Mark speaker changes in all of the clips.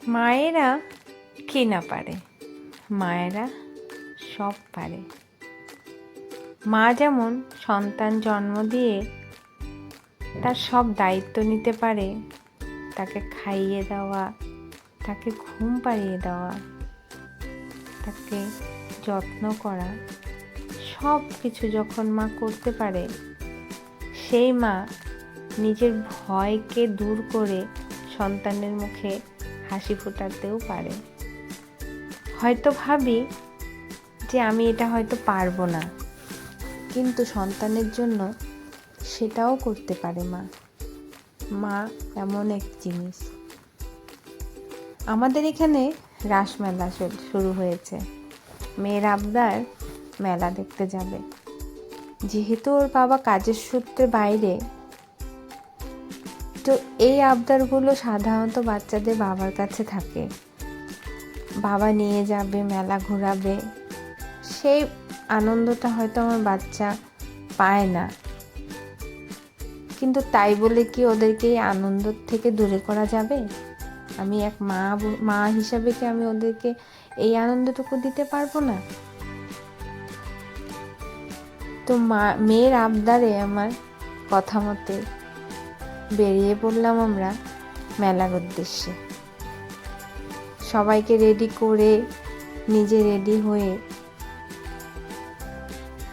Speaker 1: মায়েরা কি না পারে, মায়েরা সব পারে। মা যেমন সন্তান জন্ম দিয়ে তার সব দায়িত্ব নিতে পারে, তাকে খাইয়ে দেওয়া, তাকে ঘুম পাড়িয়ে দেওয়া, তাকে যত্ন করা, সব কিছু যখন মা করতে পারে, সেই মা নিজের ভয়কে দূর করে সন্তানের মুখে হাসি ফোটাতেও পারে। হয়তো ভাবি যে আমি এটা হয়তো পারবো না, কিন্তু সন্তানের জন্য সেটাও করতে পারে মা। মা এমন এক জিনিস। আমাদের এখানে রাসমেলা শুরু হয়েছে। মেয়ের আবদার মেলা দেখতে যাবে। যেহেতু ওর বাবা কাজের সূত্রে বাইরে, তো এই আবদারগুলো সাধারণত বাচ্চাদের বাবার কাছে থাকে। বাবা নিয়ে যাবে, মেলা ঘোরাবে, সেই আনন্দটা হয়তো আমার বাচ্চা পায় না। কিন্তু তাই বলে কি ওদেরকে এই আনন্দ থেকে দূরে করা যাবে? আমি এক মা হিসাবে কি আমি ওদেরকে এই আনন্দটুকু দিতে পারবো না? তো মেয়ের আবদারে আমার কথা মতে বেরিয়ে পড়লাম আমরা মেলার উদ্দেশ্যে। সবাইকে রেডি করে, নিজে রেডি হয়ে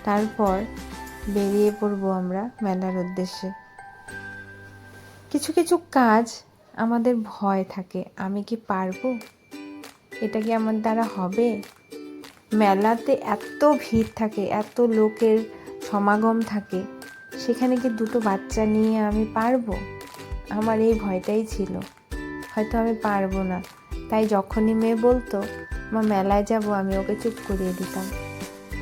Speaker 1: তারপর বেরিয়ে পড়বো আমরা মেলার উদ্দেশ্যে। কিছু কিছু কাজ আমাদের ভয় থাকে, আমি কি পারবো? এটা কি আমার দ্বারা হবে? মেলাতে এত ভিড় থাকে, এত লোকের সমাগম থাকে, সেখানে কি দুটো বাচ্চা নিয়ে আমি পারবো? আমার এই ভয়টাই ছিল, হয়তো আমি পারবো না। তাই যখনই মেয়ে বলতো মা মেলায় যাব, আমি ওকে চুপ করিয়ে দিতাম,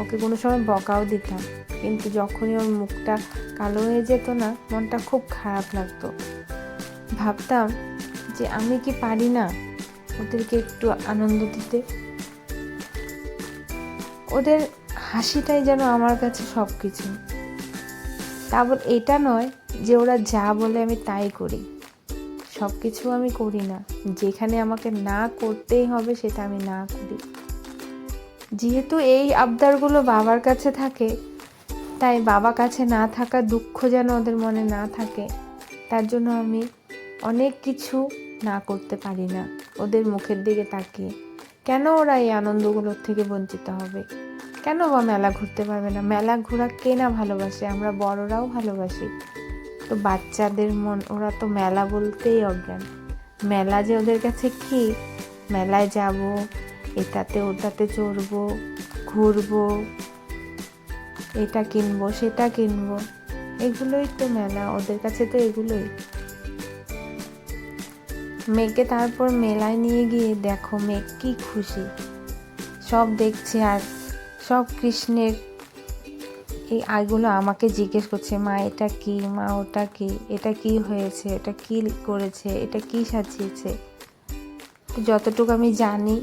Speaker 1: ওকে কোনো সময় বকাও দিতাম। কিন্তু যখনই ওর মুখটা কালো হয়ে যেত না, মনটা খুব খারাপ লাগতো। ভাবতাম যে আমি কি পারি না ওদেরকে একটু আনন্দ দিতে? ওদের হাসিটাই যেন আমার কাছে সব কিছু। তা বল এটা নয় যে ওরা যা বলে আমি তাই করি, সব কিছু আমি করি না। যেখানে আমাকে না করতেই হবে সেটা আমি না করি। যেহেতু এই আবদারগুলো বাবার কাছে থাকে, তাই বাবা কাছে না থাকা দুঃখ যেন ওদের মনে না থাকে, তার জন্য আমি অনেক কিছু না করতে পারি না ওদের মুখের দিকে তাকিয়ে। কেন ওরা এই আনন্দগুলোর থেকে বঞ্চিত হবে? কেন বা মেলা ঘুরতে পারবে না? মেলা ঘোরা কে না ভালোবাসে? আমরা বড়রাও ভালোবাসি। তো বাচ্চাদের মন, ওরা তো মেলা বলতেই অজ্ঞান। মেলা যে ওদের কাছে কি, মেলায় যাব, এটাতে ওটাতে চড়বো, ঘুরবো, এটা কিনবো সেটা কিনবো, এগুলোই তো মেলা ওদের কাছে। তো এগুলোই মেয়েকে তারপর মেলায় নিয়ে গিয়ে দেখো মেয়ে কি খুশি, সব দেখছে। আর সব কৃষ্ণের এই আইগুলো আমাকে জিজ্ঞেস করছে, মা এটা কি, মা ওটা কি, এটা কি হয়েছে, এটা কি করেছে, এটা কি সাজিয়েছে। যতটুকু আমি জানি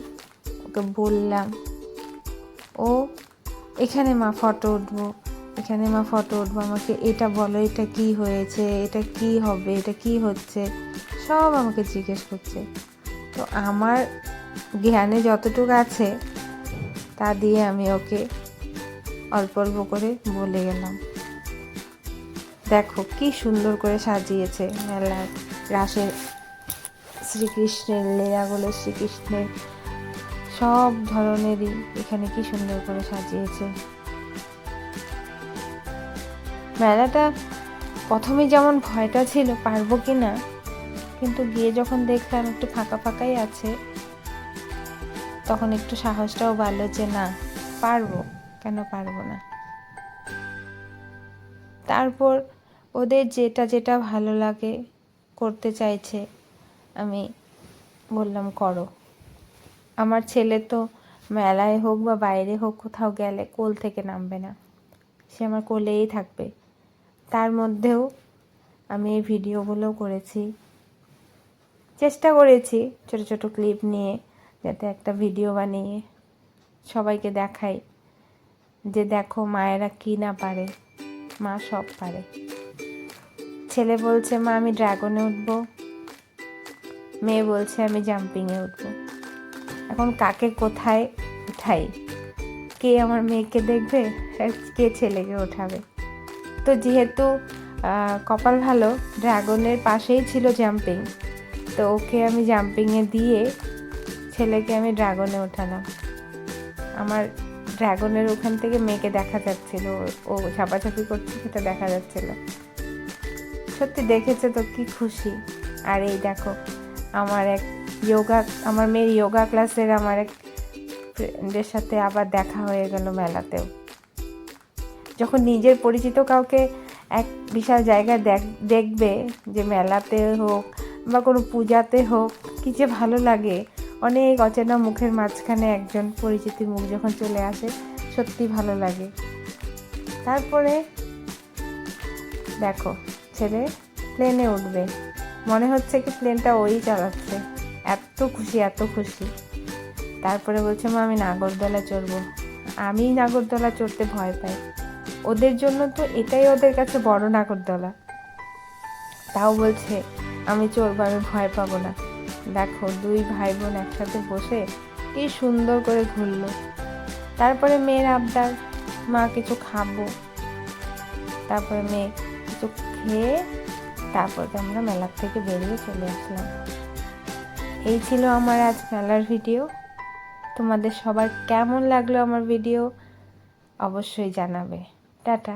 Speaker 1: ওকে বললাম। ও এখানে মা ফটো উঠবো, এখানে মা ফটো উঠবো, আমাকে এটা বলো, এটা কি হয়েছে, এটা কি হবে, এটা কি হচ্ছে, সব আমাকে জিজ্ঞেস করছে। তো আমার জ্ঞানে যতটুকু আছে তা দিয়ে আমি ওকে অল্প অল্প করে বলে গেলাম। দেখো কি সুন্দর করে সাজিয়েছে মেলার রাসের, শ্রীকৃষ্ণের লীলাগুলো, শ্রীকৃষ্ণের সব ধরনেরই এখানে কি সুন্দর করে সাজিয়েছে। মেলাটা প্রথমে যেমন ভয়টা ছিল পারবো কি না, কিন্তু গিয়ে যখন দেখলাম একটু ফাঁকা ফাঁকাই আছে, তখন একটু সাহসটাও বাড়লো যে না, পারবো, কেন পারবো না। তারপর ওদের যেটা যেটা ভালো লাগে করতে চাইছে, আমি বললাম করো। আমার ছেলে তো মেলায় হোক বা বাইরে হোক, কোথাও গেলে কোল থেকে নামবে না, সে আমার কোলেই থাকবে। তার মধ্যেও আমি এই ভিডিওগুলো করেছি, চেষ্টা করেছি ছোট ছোট ক্লিপ নিয়ে, যাতে একটা ভিডিও বানিয়ে সবাইকে দেখাই যে দেখো মায়েরা কি না পারে, মা সব পারে। ছেলে বলছে মা আমি ড্রাগনে উঠবো, মেয়ে বলছে আমি জাম্পিংয়ে উঠবো। এখন কাকে কোথায় উঠাই, কে আমার মেয়েকে দেখবে আর কে ছেলেকে ওঠাবে? তো যেহেতু কপাল ভালো, ড্রাগনের পাশেই ছিল জাম্পিং, তো ওকে আমি জাম্পিংয়ে দিয়ে ছেলেকে আমি ড্রাগনে ওঠালাম। আমার ড্রাগনের ওখান থেকে মেয়েকে দেখা যাচ্ছিল, ও ঝাপাঝাপি করছে সেটা দেখা যাচ্ছিল। সত্যি দেখেছে তো কি খুশি। আর এই দেখো আমার মেয়ের যোগা ক্লাসের আমার এক ফ্রেন্ডের সাথে আবার দেখা হয়ে গেল মেলাতেও। যখন নিজের পরিচিত কাউকে এক বিশাল জায়গায় দেখবে, যে মেলাতে হোক বা কোনো পূজাতে হোক, কি যে ভালো লাগে। অনেক অচেনা মুখের মাঝখানে একজন পরিচিতির মুখ যখন চলে আসে, সত্যি ভালো লাগে। তারপরে দেখো ছেলে প্লেনে উঠবে, মনে হচ্ছে কি প্লেনটা ওই চালাচ্ছে, এত খুশি এত খুশি। তারপরে বলছে মা আমি নাগরদোলা চড়বো। আমি নাগরদোলা চড়তে ভয় পাই, ওদের জন্য তো এটাই ওদের কাছে বড় নাগরদোলা। তাও বলছে আমি চড়বো, আমি ভয় পাবো না। দেখো দুই ভাই বোন একসাথে বসে কি সুন্দর করে ঘুরলো। তারপরে মেয়ের আবদার, মা কিছু খাবো। তারপরে মেয়ে কিছু খেয়ে তারপরে আমরা মেলার থেকে বেরিয়ে চলে আসলাম। এই ছিল আমার আজ মেলার ভিডিও। তোমাদের সবার কেমন লাগলো আমার ভিডিও অবশ্যই জানাবে। টাটা।